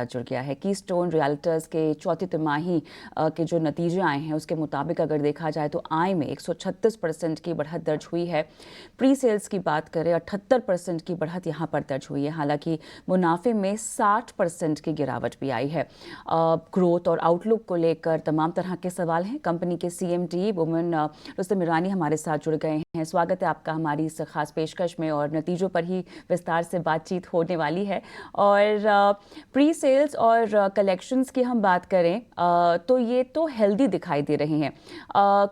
जुड़ गया है। कीस्टोन रियल्टर्स के चौथी तिमाही के जो नतीजे आए हैं उसके मुताबिक अगर देखा जाए तो आय में 136% की बढ़त दर्ज हुई है। प्री सेल्स की बात करें 78% की बढ़त यहाँ पर दर्ज हुई है। हालांकि मुनाफे में 60% की गिरावट भी आई है। ग्रोथ और आउटलुक को लेकर तमाम तरह के सवाल हैं। कंपनी के CMD वुमन रुस्तम ईरानी हमारे साथ जुड़ गए हैं। स्वागत है आपका हमारी इस खास पेशकश में और नतीजों पर ही विस्तार से बातचीत होने वाली है। और प्री सेल्स और कलेक्शंस की हम बात करें तो ये तो हेल्दी दिखाई दे रही हैं।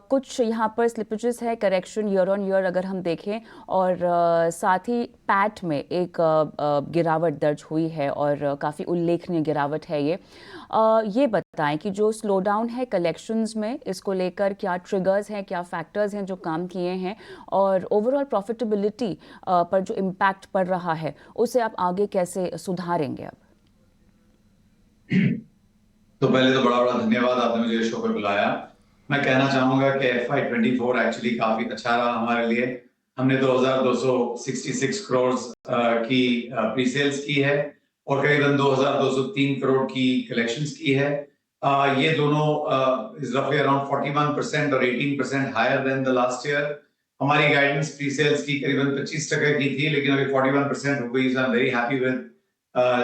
कुछ यहाँ पर स्लिपेजेस है, करेक्शन ईयर ऑन ईयर अगर हम देखें, और साथ ही पैट में एक गिरावट दर्ज हुई है और काफ़ी उल्लेखनीय गिरावट है ये बताएं कि जो स्लो डाउन है कलेक्शंस में, इसको लेकर क्या ट्रिगर्स हैं, क्या फैक्टर्स हैं जो काम किए हैं, और ओवरऑल प्रॉफिटेबिलिटी पर जो इम्पैक्ट पड़ रहा है उसे आप आगे कैसे सुधारेंगे अब? तो पहले तो बड़ा बड़ा धन्यवाद, आपने मुझे इस शो पर बुलाया। मैं कहना चाहूंगा कि FY24 एक्चुअली काफी अच्छा रहा हमारे लिए। हमने 2266 करोड़ की प्री सेल्स की है और करीबन 2203 करोड़ की कलेक्शंस की है। ये दोनों इज रफली अराउंड 41% और 18% higher than the last year. हमारी गाइडेंस प्री सेल्स की करीबन 25% की थी, लेकिन अभी 41% हो गई। I am very happy with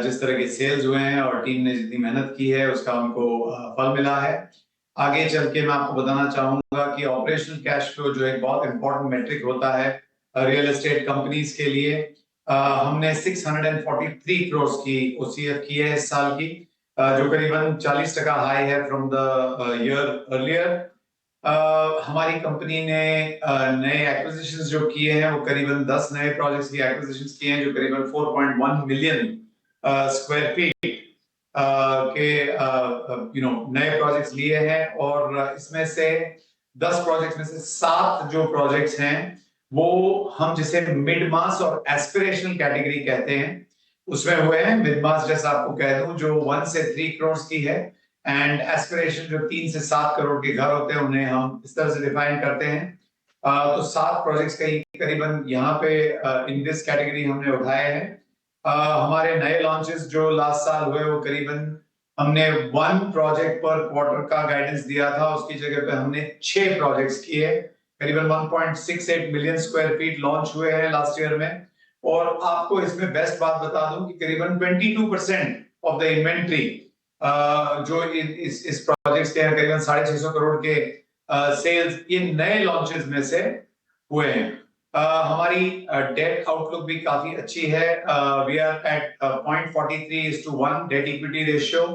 जिस तरह के सेल्स हुए हैं और टीम ने जितनी मेहनत की है उसका उनको फल मिला है। आगे चल के मैं आपको बताना चाहूंगा कि ऑपरेशनल कैश फ्लो जो एक बहुत इंपॉर्टेंट मेट्रिक होता है रियल एस्टेट कंपनीज के लिए, हमने 643 करोड़ की OCF की है इस साल की, जो करीबन 40% हाई है फ्रॉम द ईयर अर्लियर। हमारी कंपनी ने नए एक्विजिशंस जो किए हैं वो करीबन 10 नए प्रोजेक्ट्स की एक्विजिशंस किए हैं जो करीबन 4.1 मिलियन स्क्वायर फीट के नए प्रोजेक्ट्स लिए हैं। और इसमें से 10 प्रोजेक्ट्स में से 7 जो प्रोजेक्ट्स हैं वो हम जिसे मिड मास और एस्पिरेशनल कैटेगरी कहते हैं उसमें हुए हैं। मिड मास जैसा आपको कह दूं जो 1 से 3 करोड़ की है, एंड एस्पिरेशन जो 3 से 7 करोड़ के घर होते हैं उन्हें हम इस तरह से डिफाइन करते हैं। तो 7 प्रोजेक्ट्स करीबन यहाँ पे इन दिस कैटेगरी हमने उठाए हैं। हमारे नए लॉन्चेस जो लास्ट साल हुए वो करीबन हमने 1 प्रोजेक्ट पर क्वार्टर का गाइडेंस दिया था, उसकी जगह पे हमने 6 प्रोजेक्ट्स किए। करीबन 1.68 मिलियन स्क्वायर फीट लॉन्च हुए हैं लास्ट ईयर में। और आपको इसमें बेस्ट बात बता दूं कि करीबन 22% ऑफ द इन्वेंट्री जो इस प्रोजेक्ट्स के करीबन 650 करोड़ के सेल्स ये नए लॉन्चेस में से हुए हैं। हमारी डेट आउटलुक भी काफी अच्छी है। We are at 0.43:1 debt equity ratio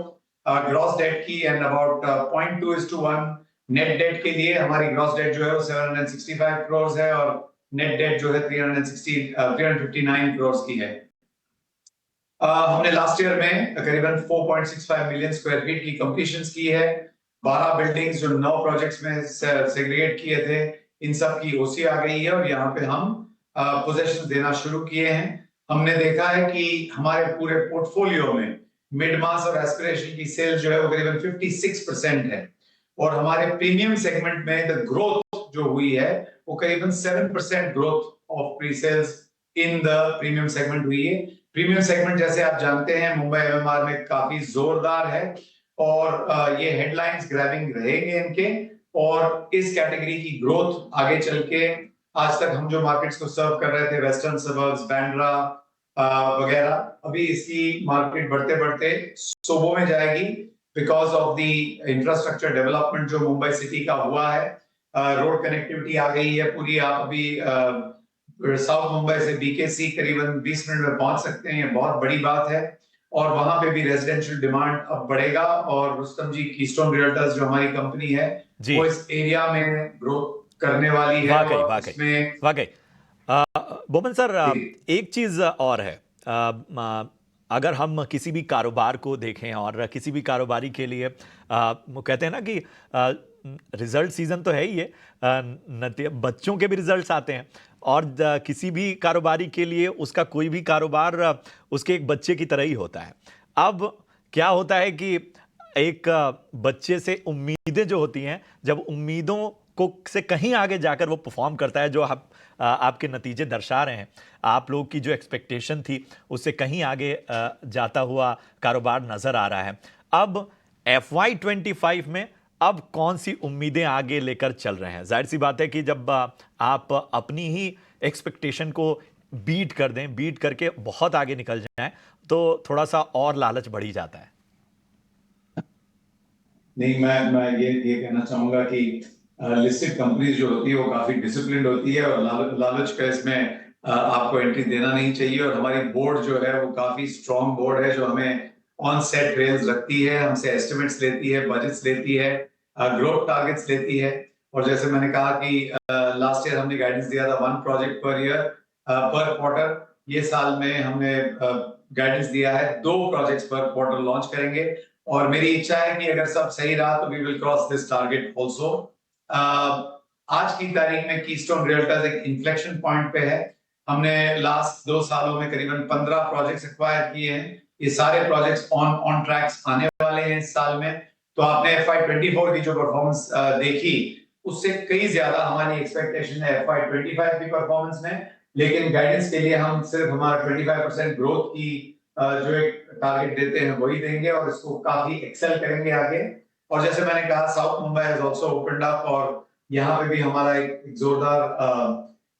gross debt की, एंड अबाउट 0.2:1 नेट डेट के लिए। हमारी ग्रॉस डेट जो है वो 765 करोड़ है और नेट डेट जो है 359 करोड़ की है। हमने लास्ट ईयर में करीबन 4.65 मिलियन स्क्वायर फीट की कंप्लीशंस की है। 12 बिल्डिंग्स जो 9 प्रोजेक्ट्स में सेग्रीगेट किए थे इन सब की OC आ गई है और यहाँ पे हम पोजेशन देना शुरू किए हैं। हमने देखा है कि हमारे पूरे पोर्टफोलियो में मिड मास और एस्पिरेशन की सेल्स जो है वो करीबन 56% है और हमारे प्रीमियम सेगमेंट में द ग्रोथ जो हुई है वो करीबन 7% growth of pre sales in the premium segment हुई है। प्रीमियम सेगमेंट जैसे आप जानते हैं मुंबई MMR में काफी जोरदार है और ये हेडलाइंस ग्रैबिंग रहेंगे इनके, और इस कैटेगरी की ग्रोथ आगे चल के आज तक हम जो मार्केट्स को सर्व कर रहे थे वेस्टर्न सबर्ब्स, बांद्रा वगैरह, अभी इसकी मार्केट बढ़ते बढ़ते सूबों में जाएगी because of the infrastructure development जो मुंबई सिटी का हुआ है। रोड कनेक्टिविटी आ गई है पूरी। आप अभी साउथ मुंबई से BKC करीबन 20 मिनट में पहुंच सकते हैं, ये बहुत बड़ी बात है। और वहां पे भी रेजिडेंशियल डिमांड अब बढ़ेगा और रुस्तम जी कीस्टोन रियल्टर्स जो हमारी कंपनी है वो इस एरिया में ग्रोथ करने वाली है। वाकई और वाकई इसमें वाकई बोमन सर, एक चीज और है। अगर हम किसी भी कारोबार को देखें और किसी भी कारोबारी के लिए वो कहते हैं ना कि रिजल्ट सीजन तो है ही है, बच्चों के भी रिजल्ट्स आते हैं और किसी भी कारोबारी के लिए उसका कोई भी कारोबार उसके एक बच्चे की तरह ही होता है। अब क्या होता है कि एक बच्चे से उम्मीदें जो होती हैं, जब उम्मीदों को से कहीं आगे जाकर वो परफॉर्म करता है, जो आपके नतीजे दर्शा रहे हैं। आप लोग की जो एक्सपेक्टेशन थी उससे कहीं आगे जाता हुआ कारोबार नजर आ रहा है। अब FY25 में अब कौन सी उम्मीदें आगे लेकर चल रहे हैं? जाहिर सी बात है कि जब आप अपनी ही एक्सपेक्टेशन को बीट कर दें, बीट करके बहुत आगे निकल जाएं, तो थोड़ा सा और लालच बढ़ ही जाता है। नहीं, मैं ये कहना चाहूंगा कि लिस्टेड कंपनीज जो होती है वो काफी डिसिप्लिन्ड होती है और लालच का इसमें आपको एंट्री देना नहीं चाहिए। और हमारी बोर्ड जो है वो काफी स्ट्रॉन्ग बोर्ड है, जो हमें ऑन सेट रेल्स रखती है, हमसे एस्टिमेट्स लेती है, बजट्स लेती है, ग्रोथ टारगेट्स लेती है। और जैसे मैंने कहा कि लास्ट ईयर हमने गाइडेंस दिया था 1 प्रोजेक्ट पर ईयर पर क्वार्टर। ये साल में हमने गाइडेंस दिया है 2 प्रोजेक्ट्स पर क्वार्टर लॉन्च करेंगे। और मेरी इच्छा है कि अगर सब सही रहा तो we will cross this target also. आज की तारीख में कीस्टोन रियल्टर्स एक इन्फ्लेक्शन पॉइंट पे है। हमने लास्ट 2 सालों में करीबन 15 प्रोजेक्ट्स एक्वायर किए हैं। ये सारे प्रोजेक्ट्स ऑन ट्रैक्स आने वाले हैं इस साल में। तो आपने FY24 की जो परफॉर्मेंस देखी उससे कई ज्यादा हमारी एक्सपेक्टेशन है FY25 की परफॉर्मेंस में। लेकिन गाइडेंस के लिए हम सिर्फ हमारा 25% ग्रोथ की जो एक टारगेट देते हैं वही देंगे और इसको काफी एक्सेल करेंगे आगे। और जैसे मैंने कहा south Mumbai has also opened up और यहाँ पे भी हमारा एक जोरदार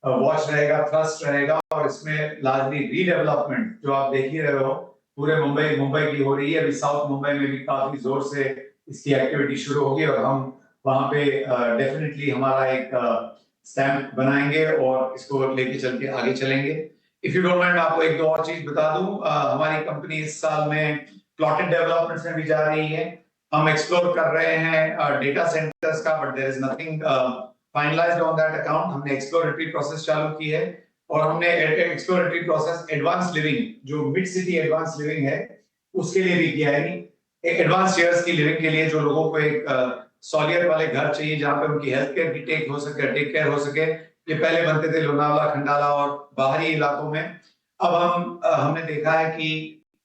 वॉच रहेगा, थ्रस्ट रहेगा। और इसमें लार्जली रीडेवलपमेंट जो आप देख ही रहे हो पूरे मुंबई की हो रही है। अभी साउथ मुंबई में भी काफी जोर से इसकी एक्टिविटी शुरू होगी और हम वहां पे डेफिनेटली हमारा एक स्टैम्प बनाएंगे और इसको लेके चल के आगे चलेंगे। इफ यू डोंट माइंड आपको एक दो और चीज बता दूं, हमारी कंपनी इस साल में प्लॉटेड डेवलपमेंट्स में भी जा रही है। हम एक्सप्लोर कर रहे हैं डेटा सेंटर्स का, but there is nothing finalised on that account. हमने एक्सप्लोरेटरी प्रोसेस चालू की है और हमने एक्सप्लोरेटरी प्रोसेस एडवांस लिविंग, जो मिड सिटी एडवांस लिविंग है, उसके लिए भी किया है। एडवांस ईयर्स की लिविंग के लिए जो लोगों को एक सॉलियर वाले घर चाहिए जहां पे उनकी हेल्थ केयर की टेक केयर हो सके। ये पहले बनते थे लोनावला, खंडाला और बाहरी इलाकों में। अब हमने देखा है कि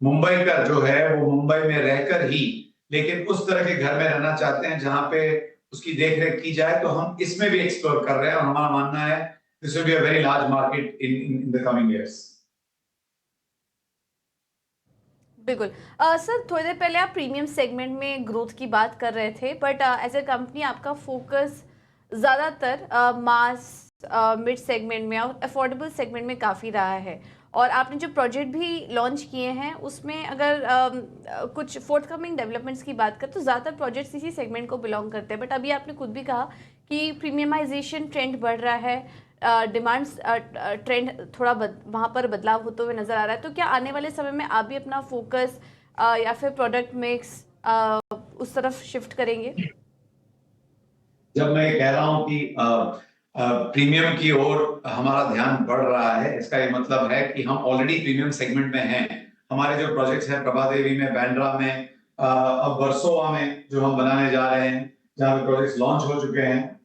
मुंबई का जो है वो मुंबई में रहकर ही लेकिन उस तरह के घर में रहना चाहते हैं जहां पे उसकी देखरेख की जाए। तो हम इसमें भी एक्सप्लोर कर रहे हैं और हमारा मानना है this will be a very large market in the coming years. बिल्कुल। सर, थोड़ी देर पहले आप प्रीमियम सेगमेंट में ग्रोथ की बात कर रहे थे, बट एज ए कंपनी आपका फोकस ज़्यादातर मास मिड सेगमेंट में और अफोर्डेबल सेगमेंट में काफ़ी रहा है। और आपने जो प्रोजेक्ट भी लॉन्च किए हैं उसमें अगर कुछ फोर्थकमिंग डेवलपमेंट्स की बात करें तो ज़्यादातर प्रोजेक्ट्स इसी सेगमेंट को बिलोंग करते हैं। बट अभी आपने खुद भी कहा कि प्रीमियमाइजेशन ट्रेंड बढ़ रहा है, डिमांड ट्रेंड थोड़ा वहाँ पर बदलाव होते हुए नज़र आ रहा है। तो क्या आने वाले समय में आप भी अपना फोकस या फिर प्रोडक्ट मिक्स उस तरफ शिफ्ट करेंगे? जब मैं कह रहा हूं कि प्रीमियम की ओर हमारा ध्यान बढ़ रहा है, इसका ये मतलब है कि हम ऑलरेडी प्रीमियम सेगमेंट में हैं। हमारे जो प्रोजेक्ट्स हैं प्रभादेवी में, बांद्रा में, अब वर्सोवा में जो हम बनाने जा रहे हैं, जहां पे प्रोजेक्ट्स लॉन्च हो चुके हैं,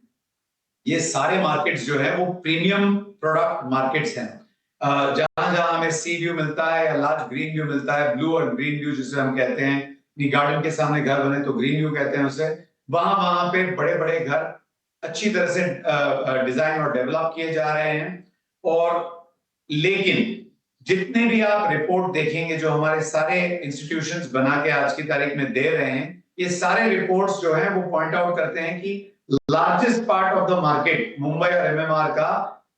ये सारे मार्केट्स जो है वो प्रीमियम प्रोडक्ट मार्केट्स हैं। जहां जहां हमें सी व्यू मिलता है या लार्ज ग्रीन व्यू मिलता है, ब्लू और ग्रीन व्यू जिसे हम कहते हैं, गार्डन के सामने घर बने तो ग्रीन व्यू कहते हैं उसे, वहां पे बड़े बड़े घर अच्छी तरह से डिजाइन और डेवलप किए जा रहे हैं। और लेकिन जितने भी आप रिपोर्ट देखेंगे जो हमारे सारे इंस्टीट्यूशंस बना के आज की तारीख में दे रहे हैं, ये सारे रिपोर्ट्स जो हैं वो पॉइंट आउट करते हैं कि largest part of the market Mumbai और एमएमआर का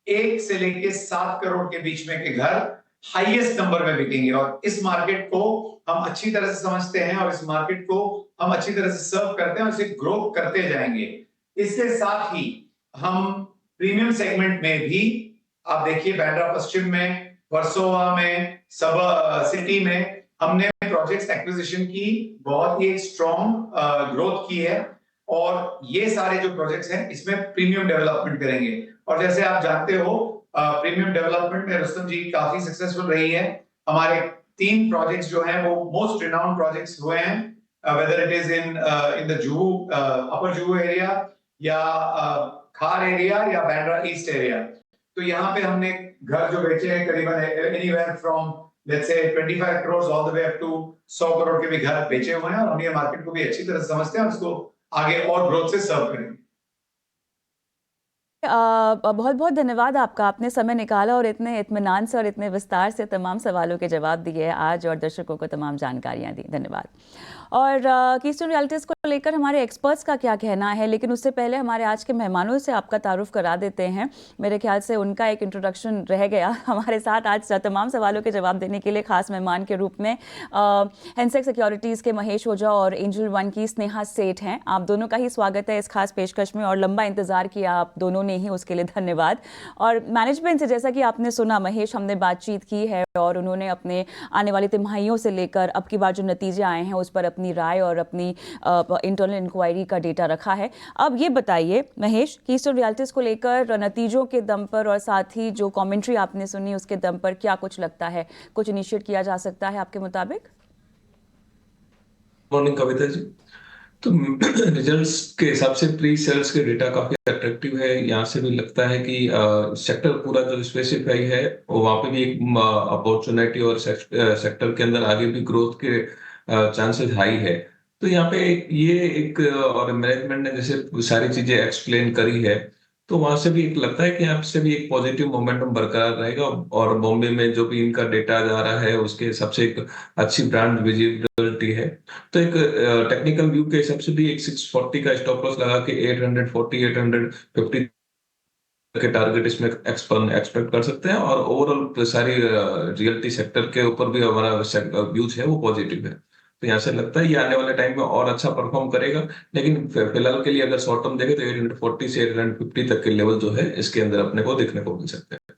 1 से लेके 7 करोड़ के बीच में के घर हाईएस्ट नंबर में बिकेंगे। और इस मार्केट को हम अच्छी तरह से समझते हैं और इस मार्केट को हम अच्छी तरह से सर्व करते हैं और इसे ग्रो करते जाएंगे। इसके साथ ही हम प्रीमियम सेगमेंट में भी आप देखिए बांद्रा पश्चिम में, वर्सोवा में, सब सिटी में हमने प्रोजेक्ट्स एक्विजिशन की बहुत ही स्ट्रॉन्ग ग्रोथ की है। और ये सारे जो प्रोजेक्ट्स हैं इसमें प्रीमियम डेवलपमेंट करेंगे। और जैसे आप जानते हो प्रीमियम डेवलपमेंट में रुस्तम जी काफी सक्सेसफुल रही है। हमारे 3 प्रोजेक्ट्स जो हैं वो मोस्ट रिनाउंड प्रोजेक्ट्स हुए हैं, whether it is in the Juhu upper Juhu area या खार एरिया या बांद्रा ईस्ट एरिया। तो यहाँ पे हमने घर जो बेचे हैं करीबन एनीवेयर फ्रॉम लेट्स से 25 crore all the way up to 100 crore के भी घर बेचे हुए हैं। और हम ये मार्केट को भी अच्छी तरह से समझते हैं और उसको आगे और ग्रोथ से सर्व करेंगे। बहुत बहुत धन्यवाद आपका, आपने समय निकाला और इतने इत्मीनान से और इतने विस्तार से तमाम सवालों के जवाब दिए आज और दर्शकों को तमाम जानकारियां दी। धन्यवाद। और कीस्टोन रियल्टीज को लेकर हमारे एक्सपर्ट्स का क्या कहना है, लेकिन उससे पहले हमारे आज के मेहमानों से आपका तारुफ करा देते हैं। मेरे ख्याल से उनका एक इंट्रोडक्शन रह गया। हमारे साथ आज तमाम सवालों के जवाब देने के लिए खास मेहमान के रूप में हेंसेक सिक्योरिटीज़ के महेश ओझा और एंजल वन की स्नेहा सेठ हैं। आप दोनों का ही स्वागत है इस खास पेशकश में और लंबा इंतजार किया आप दोनों ने ही, उसके लिए धन्यवाद। और मैनेजमेंट से जैसा कि आपने सुना, महेश, हमने बातचीत की है और उन्होंने अपने आने वाली तिमाहियों से लेकर अब की बार जो नतीजे आए हैं उस पर अपनी राय और अपनी इंटरनल इंक्वायरी का डेटा रखा है। अब ये बताइए महेश, कीस्टोन रियल्टीज को लेकर नतीजों के दम पर और साथ ही जो कमेंट्री आपने सुनी उसके दम पर क्या कुछ लगता है, कुछ इनिशिएट किया जा सकता है आपके मुताबिक? मॉर्निंग कविता जी। तो रिजल्ट्स के हिसाब से प्री सेल्स के डेटा काफी अट्रैक्टिव है। यहाँ से भी लगता है कि सेक्टर पूरा जो स्पेसिफाई है वहाँ पे भी एक अपॉर्चुनिटी और सेक्टर के अंदर आगे भी ग्रोथ के चांसेस हाई है। तो यहाँ पे ये एक और मैनेजमेंट ने जैसे सारी चीजें एक्सप्लेन करी है, तो वहां से भी एक लगता है कि यहाँ से भी एक पॉजिटिव मोमेंटम बरकरार रहेगा। और बॉम्बे में जो भी इनका डेटा जा रहा है उसके हिसाब से एक अच्छी ब्रांड विजिबिलिटी है। तो एक टेक्निकल व्यू के हिसाब से भी एक 640 का स्टॉप लॉस लगा के 840 850 के टारगेट इसमें एक्सपेक्ट कर सकते हैं। और ओवरऑल सारी रियल्टी सेक्टर के ऊपर भी हमारा व्यूज है वो पॉजिटिव है। तो यहाँ से लगता है ये आने वाले टाइम में और अच्छा परफॉर्म करेगा। लेकिन फिलहाल के लिए अगर शॉर्ट टर्म देखें तो 840 से 850 तक के लेवल जो है इसके अंदर अपने को देखने को मिल सकते हैं।